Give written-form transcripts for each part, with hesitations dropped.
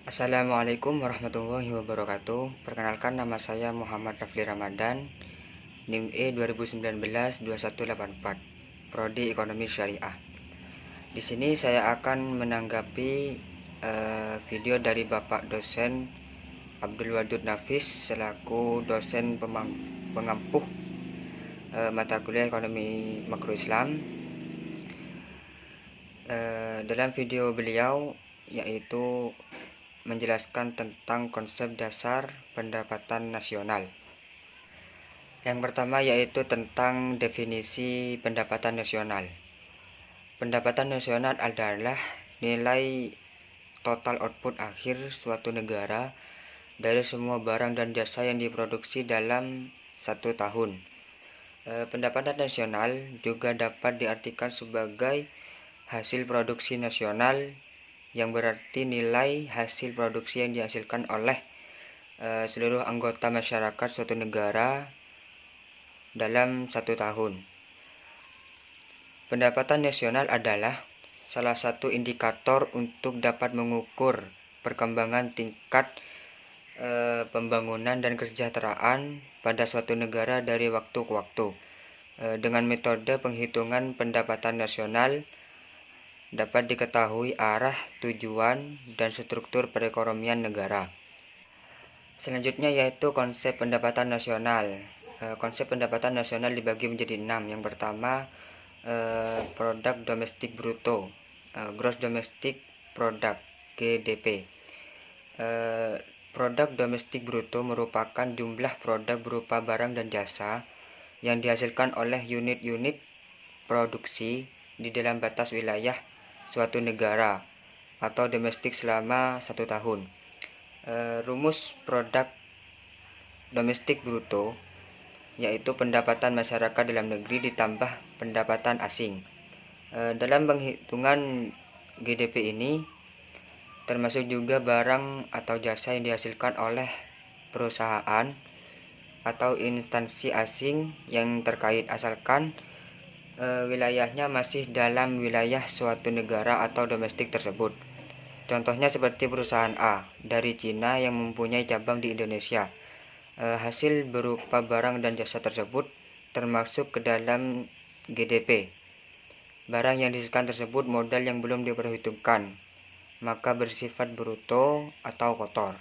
Assalamualaikum warahmatullahi wabarakatuh. Perkenalkan, nama saya Muhammad Rafli Ramadan, NIM E 2019-2184, Prodi Ekonomi Syariah. Di sini saya akan menanggapi video dari Bapak dosen Abdul Wadud Nafis selaku dosen pengampuh mata kuliah Ekonomi Makro Islam. Dalam video beliau yaitu menjelaskan tentang konsep dasar pendapatan nasional. Yang pertama yaitu tentang definisi pendapatan nasional. Pendapatan nasional adalah nilai total output akhir suatu negara dari semua barang dan jasa yang diproduksi dalam satu tahun. Pendapatan nasional juga dapat diartikan sebagai hasil produksi nasional, yang berarti nilai hasil produksi yang dihasilkan oleh seluruh anggota masyarakat suatu negara dalam satu tahun. Pendapatan nasional adalah salah satu indikator untuk dapat mengukur perkembangan tingkat pembangunan dan kesejahteraan pada suatu negara dari waktu ke waktu. Dengan metode penghitungan pendapatan nasional dapat diketahui arah, tujuan, dan struktur perekonomian negara. Selanjutnya yaitu konsep pendapatan nasional. Konsep pendapatan nasional dibagi menjadi 6. Yang pertama, produk domestik bruto, gross domestic product, GDP. Produk domestik bruto merupakan jumlah produk berupa barang dan jasa yang dihasilkan oleh unit-unit produksi di dalam batas wilayah suatu negara atau domestik selama 1 tahun. Rumus produk domestik bruto yaitu pendapatan masyarakat dalam negeri ditambah pendapatan asing. Dalam penghitungan GDP ini termasuk juga barang atau jasa yang dihasilkan oleh perusahaan atau instansi asing yang terkait, asalkan wilayahnya masih dalam wilayah suatu negara atau domestik tersebut. Contohnya seperti perusahaan A dari Cina yang mempunyai cabang di Indonesia. Hasil berupa barang dan jasa tersebut termasuk ke dalam GDP. Barang yang dihasilkan tersebut modal yang belum diperhitungkan, maka bersifat bruto atau kotor.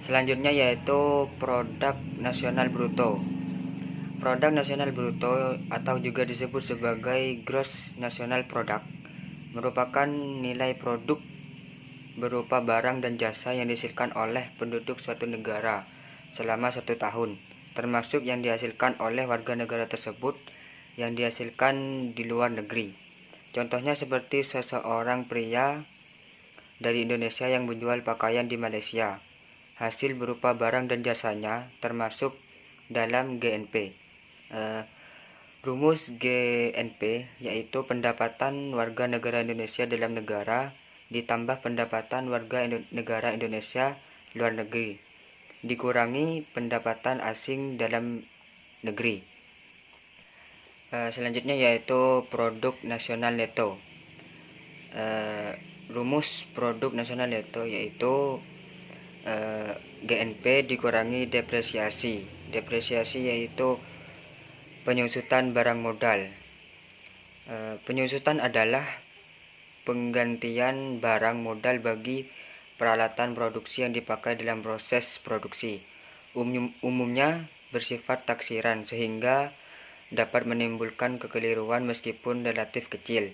Selanjutnya yaitu produk nasional bruto. Produk nasional bruto atau juga disebut sebagai gross national product merupakan nilai produk berupa barang dan jasa yang dihasilkan oleh penduduk suatu negara selama 1 tahun, termasuk yang dihasilkan oleh warga negara tersebut yang dihasilkan di luar negeri. Contohnya seperti seseorang pria dari Indonesia yang menjual pakaian di Malaysia. Hasil berupa barang dan jasanya termasuk dalam GNP. Rumus GNP yaitu pendapatan warga negara Indonesia dalam negara ditambah pendapatan warga negara Indonesia luar negeri dikurangi pendapatan asing dalam negeri. Selanjutnya yaitu produk nasional neto. Rumus produk nasional neto yaitu GNP dikurangi depresiasi. Depresiasi yaitu penyusutan barang modal. Penyusutan adalah penggantian barang modal bagi peralatan produksi yang dipakai dalam proses produksi. Umumnya bersifat taksiran sehingga dapat menimbulkan kekeliruan meskipun relatif kecil.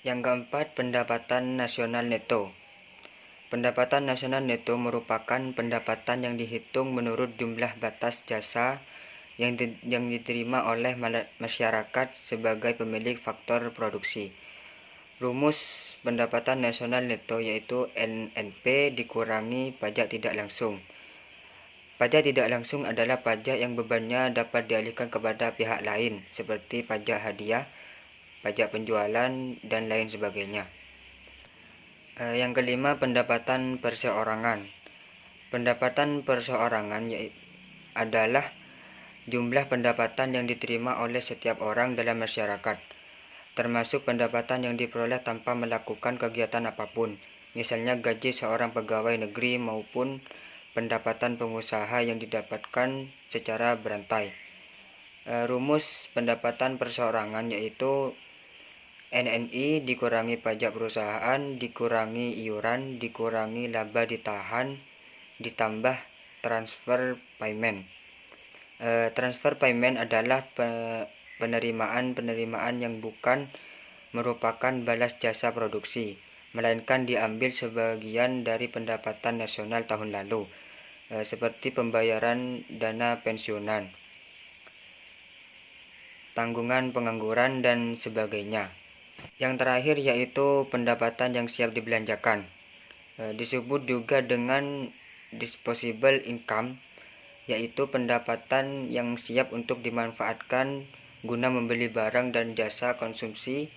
Yang keempat, pendapatan nasional neto. Pendapatan nasional neto merupakan pendapatan yang dihitung menurut jumlah batas jasa yang diterima oleh masyarakat sebagai pemilik faktor produksi. Rumus pendapatan nasional neto yaitu NNP dikurangi pajak tidak langsung. Pajak tidak langsung adalah pajak yang bebannya dapat dialihkan kepada pihak lain seperti pajak hadiah, pajak penjualan, dan lain sebagainya. Yang kelima, pendapatan perseorangan. Pendapatan perseorangan adalah jumlah pendapatan yang diterima oleh setiap orang dalam masyarakat. termasuk pendapatan yang diperoleh tanpa melakukan kegiatan apapun, misalnya gaji seorang pegawai negeri maupun pendapatan pengusaha yang didapatkan secara berantai. Rumus pendapatan perseorangan yaitu NNI dikurangi pajak perusahaan, dikurangi iuran, dikurangi laba ditahan, ditambah transfer payment. Transfer payment adalah penerimaan yang bukan merupakan balas jasa produksi, melainkan diambil sebagian dari pendapatan nasional tahun lalu, seperti pembayaran dana pensiunan, tanggungan pengangguran, dan sebagainya. Yang terakhir yaitu pendapatan yang siap dibelanjakan. Disebut juga dengan disposable income, yaitu pendapatan yang siap untuk dimanfaatkan guna membeli barang dan jasa konsumsi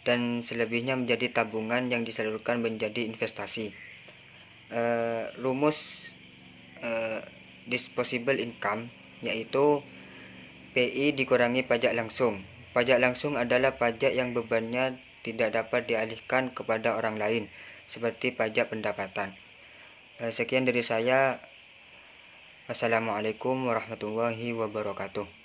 dan selebihnya menjadi tabungan yang disalurkan menjadi investasi. Rumus disposable income yaitu PI dikurangi pajak langsung. Pajak langsung adalah pajak yang bebannya tidak dapat dialihkan kepada orang lain, seperti pajak pendapatan. Sekian dari saya. Wassalamualaikum warahmatullahi wabarakatuh.